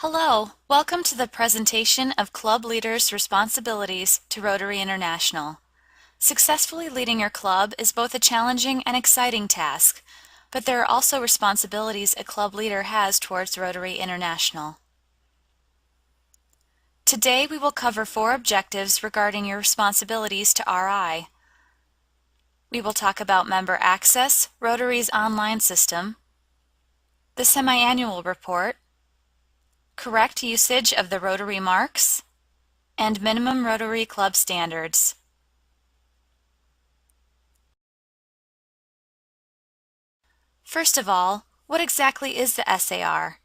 Hello, welcome to the presentation of Club Leaders' Responsibilities to Rotary International. Successfully leading your club is both a challenging and exciting task, but there are also responsibilities a club leader has towards Rotary International. Today we will cover 4 objectives regarding your responsibilities to RI. We will talk about member access, Rotary's online system, the semi-annual report, correct usage of the Rotary marks, and minimum Rotary Club standards. First of all, what exactly is the SAR?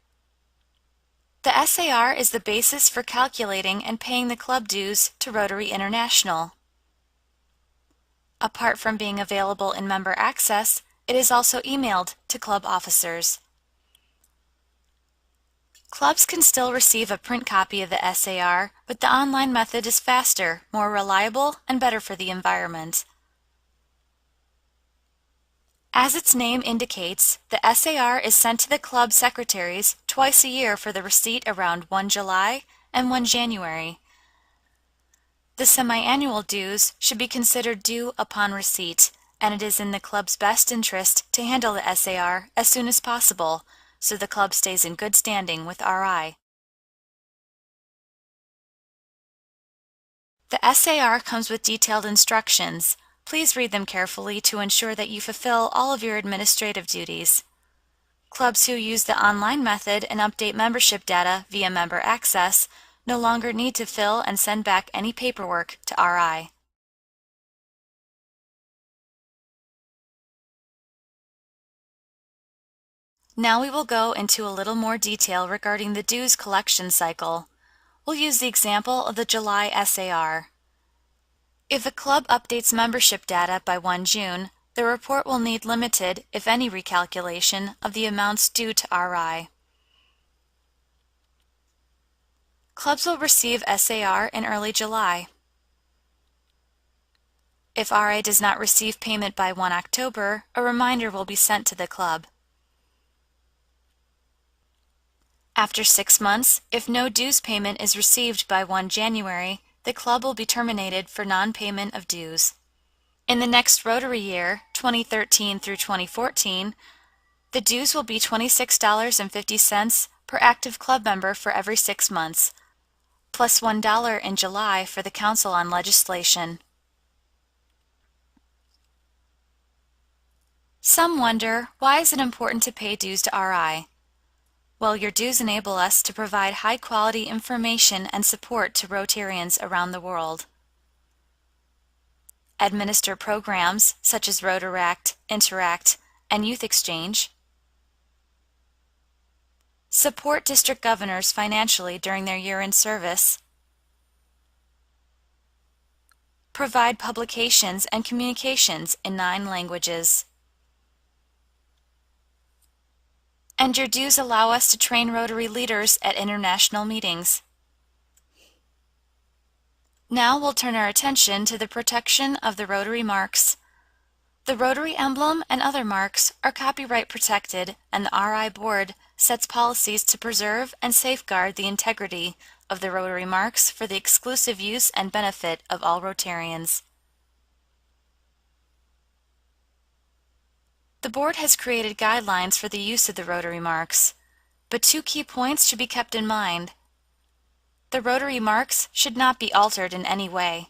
The SAR is the basis for calculating and paying the club dues to Rotary International. Apart from being available in member access, it is also emailed to club officers. Clubs can still receive a print copy of the SAR, but the online method is faster, more reliable, and better for the environment. As its name indicates, the SAR is sent to the club secretaries twice a year for the receipt around 1 July and 1 January. The semi-annual dues should be considered due upon receipt, and it is in the club's best interest to handle the SAR as soon as possible, so the club stays in good standing with RI. The SAR comes with detailed instructions. Please read them carefully to ensure that you fulfill all of your administrative duties. Clubs who use the online method and update membership data via member access no longer need to fill and send back any paperwork to RI. Now we will go into a little more detail regarding the dues collection cycle. We'll use the example of the July SAR. If a club updates membership data by 1 June, the report will need limited, if any, recalculation of the amounts due to RI. Clubs will receive SAR in early July. If RI does not receive payment by 1 October, a reminder will be sent to the club. After 6 months, if no dues payment is received by 1 January, the club will be terminated for non-payment of dues. In the next Rotary year, 2013 through 2014, the dues will be $26.50 per active club member for every 6 months, plus $1 in July for the Council on Legislation. Some wonder, why is it important to pay dues to RI? Well, your dues enable us to provide high-quality information and support to Rotarians around the world. Administer programs such as Rotaract, Interact, and Youth Exchange. Support district governors financially during their year in service. Provide publications and communications in 9 languages. And your dues allow us to train Rotary leaders at international meetings. Now we'll turn our attention to the protection of the Rotary marks. The Rotary emblem and other marks are copyright protected, and the RI Board sets policies to preserve and safeguard the integrity of the Rotary marks for the exclusive use and benefit of all Rotarians. The Board has created guidelines for the use of the Rotary marks, but 2 key points should be kept in mind. The Rotary marks should not be altered in any way.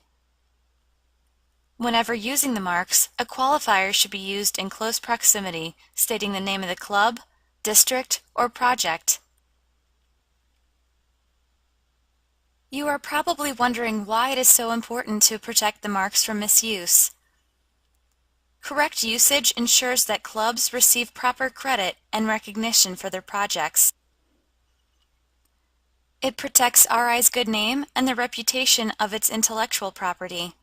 Whenever using the marks, a qualifier should be used in close proximity, stating the name of the club, district, or project. You are probably wondering why it is so important to protect the marks from misuse. Correct usage ensures that clubs receive proper credit and recognition for their projects. It protects RI's good name and the reputation of its intellectual property.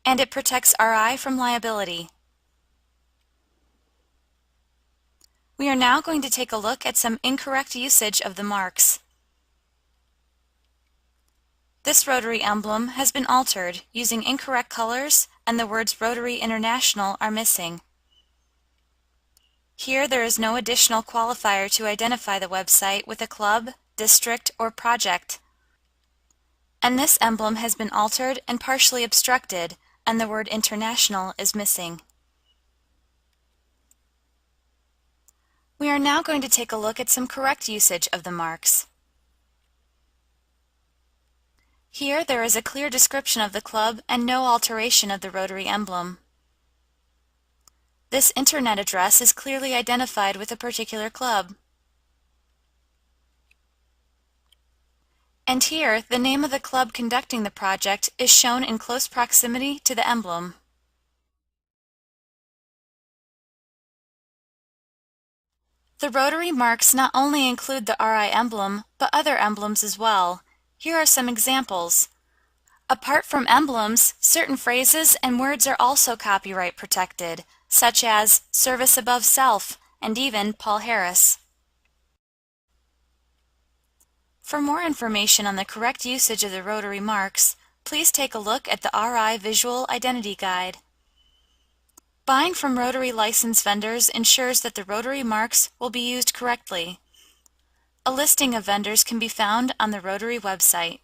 And it protects RI from liability. We are now going to take a look at some incorrect usage of the marks. This Rotary emblem has been altered using incorrect colors, and the words Rotary International are missing. Here there is no additional qualifier to identify the website with a club, district, or project. And this emblem has been altered and partially obstructed, and the word international is missing. We are now going to take a look at some correct usage of the marks. Here there is a clear description of the club and no alteration of the Rotary emblem. This internet address is clearly identified with a particular club. And here, the name of the club conducting the project is shown in close proximity to the emblem. The Rotary marks not only include the RI emblem, but other emblems as well. Here are some examples. Apart from emblems, certain phrases and words are also copyright protected, such as service above self, and even Paul Harris. For more information on the correct usage of the Rotary marks, please take a look at the RI Visual Identity Guide. Buying from Rotary licensed vendors ensures that the Rotary marks will be used correctly. A listing of vendors can be found on the Rotary website.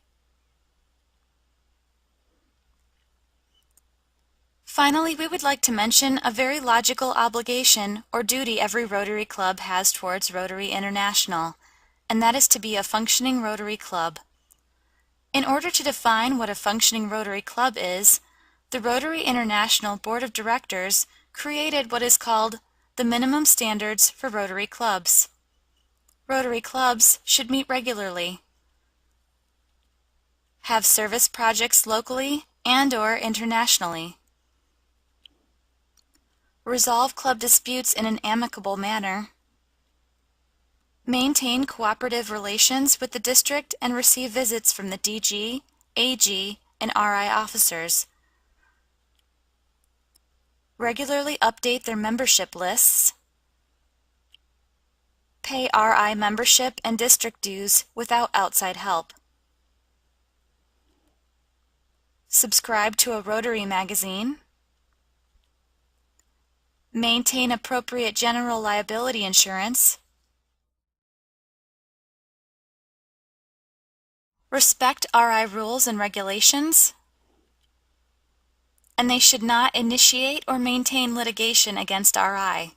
Finally, we would like to mention a very logical obligation or duty every Rotary Club has towards Rotary International, and that is to be a functioning Rotary Club. In order to define what a functioning Rotary Club is, the Rotary International Board of Directors created what is called the Minimum Standards for Rotary Clubs. Rotary clubs should meet regularly, have service projects locally and/or internationally, resolve club disputes in an amicable manner, maintain cooperative relations with the district and receive visits from the DG, AG, and RI officers, regularly update their membership lists, pay RI membership and district dues without outside help, subscribe to a Rotary magazine, maintain appropriate general liability insurance, respect RI rules and regulations, and they should not initiate or maintain litigation against RI.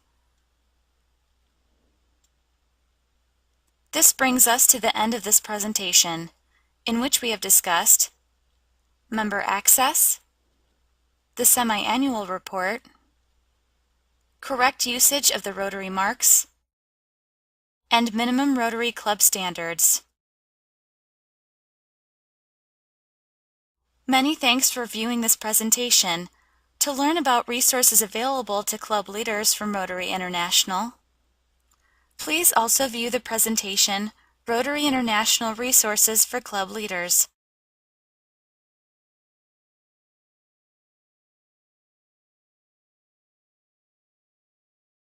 This brings us to the end of this presentation, in which we have discussed member access, the semi-annual report, correct usage of the Rotary marks, and minimum Rotary Club standards. Many thanks for viewing this presentation. To learn about resources available to club leaders from Rotary International, please also view the presentation Rotary International Resources for Club Leaders.